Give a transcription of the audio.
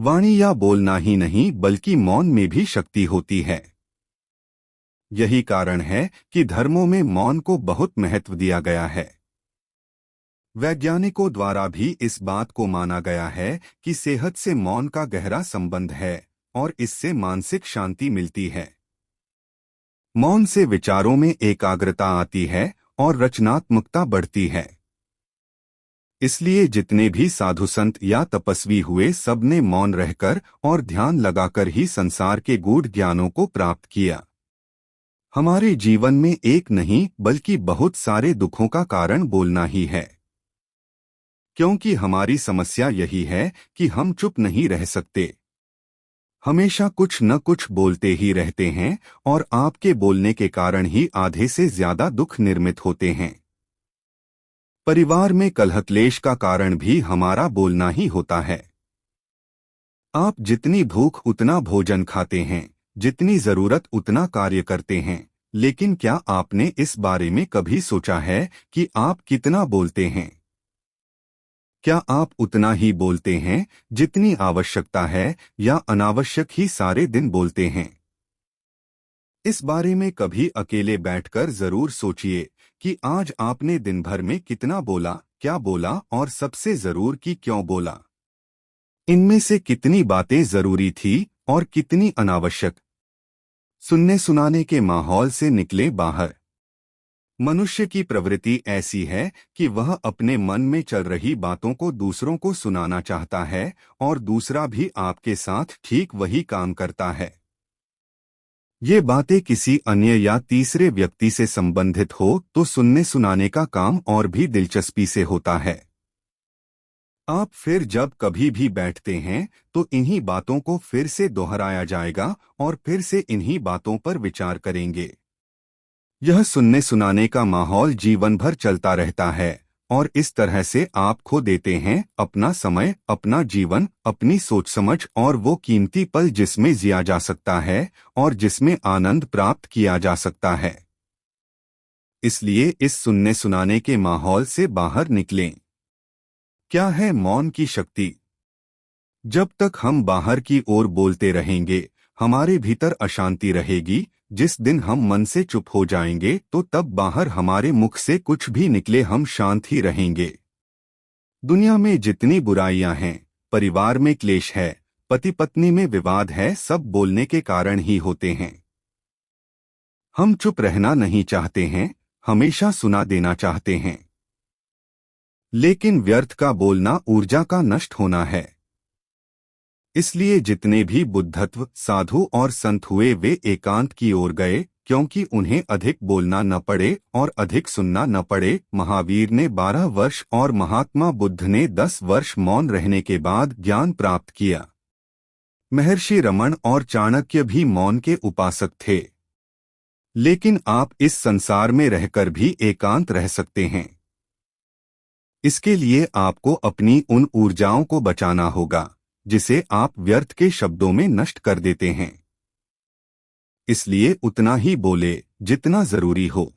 वाणी या बोलना ही नहीं बल्कि मौन में भी शक्ति होती है। यही कारण है कि धर्मों में मौन को बहुत महत्व दिया गया है। वैज्ञानिकों द्वारा भी इस बात को माना गया है कि सेहत से मौन का गहरा संबंध है और इससे मानसिक शांति मिलती है। मौन से विचारों में एकाग्रता आती है और रचनात्मकता बढ़ती है। इसलिए जितने भी साधु संत या तपस्वी हुए, सबने मौन रहकर और ध्यान लगाकर ही संसार के गूढ़ ज्ञानों को प्राप्त किया। हमारे जीवन में एक नहीं बल्कि बहुत सारे दुखों का कारण बोलना ही है, क्योंकि हमारी समस्या यही है कि हम चुप नहीं रह सकते। हमेशा कुछ न कुछ बोलते ही रहते हैं और आपके बोलने के कारण ही आधे से ज्यादा दुख निर्मित होते हैं। परिवार में कलह क्लेश का कारण भी हमारा बोलना ही होता है। आप जितनी भूख उतना भोजन खाते हैं, जितनी जरूरत उतना कार्य करते हैं, लेकिन क्या आपने इस बारे में कभी सोचा है कि आप कितना बोलते हैं? क्या आप उतना ही बोलते हैं जितनी आवश्यकता है, या अनावश्यक ही सारे दिन बोलते हैं? इस बारे में कभी अकेले बैठकर जरूर सोचिए कि आज आपने दिन भर में कितना बोला, क्या बोला और सबसे जरूर कि क्यों बोला। इनमें से कितनी बातें जरूरी थी और कितनी अनावश्यक। सुनने सुनाने के माहौल से निकले बाहर। मनुष्य की प्रवृत्ति ऐसी है कि वह अपने मन में चल रही बातों को दूसरों को सुनाना चाहता है और दूसरा भी आपके साथ ठीक वही काम करता है। ये बातें किसी अन्य या तीसरे व्यक्ति से संबंधित हो तो सुनने सुनाने का काम और भी दिलचस्पी से होता है। आप फिर जब कभी भी बैठते हैं तो इन्हीं बातों को फिर से दोहराया जाएगा और फिर से इन्हीं बातों पर विचार करेंगे। यह सुनने सुनाने का माहौल जीवन भर चलता रहता है और इस तरह से आप खो देते हैं अपना समय, अपना जीवन, अपनी सोच समझ और वो कीमती पल जिसमें जिया जा सकता है और जिसमें आनंद प्राप्त किया जा सकता है। इसलिए इस सुनने सुनाने के माहौल से बाहर निकलें। क्या है मौन की शक्ति? जब तक हम बाहर की ओर बोलते रहेंगे, हमारे भीतर अशांति रहेगी। जिस दिन हम मन से चुप हो जाएंगे तो तब बाहर हमारे मुख से कुछ भी निकले हम शांत ही रहेंगे। दुनिया में जितनी बुराइयां हैं, परिवार में क्लेश है, पति पत्नी में विवाद है, सब बोलने के कारण ही होते हैं। हम चुप रहना नहीं चाहते हैं, हमेशा सुना देना चाहते हैं। लेकिन व्यर्थ का बोलना ऊर्जा का नष्ट होना है। इसलिए जितने भी बुद्धत्व साधु और संत हुए वे एकांत की ओर गए, क्योंकि उन्हें अधिक बोलना न पड़े और अधिक सुनना न पड़े। महावीर ने 12 वर्ष और महात्मा बुद्ध ने 10 वर्ष मौन रहने के बाद ज्ञान प्राप्त किया। महर्षि रमण और चाणक्य भी मौन के उपासक थे। लेकिन आप इस संसार में रहकर भी एकांत रह सकते हैं। इसके लिए आपको अपनी उन ऊर्जाओं को बचाना होगा जिसे आप व्यर्थ के शब्दों में नष्ट कर देते हैं। इसलिए उतना ही बोले जितना जरूरी हो।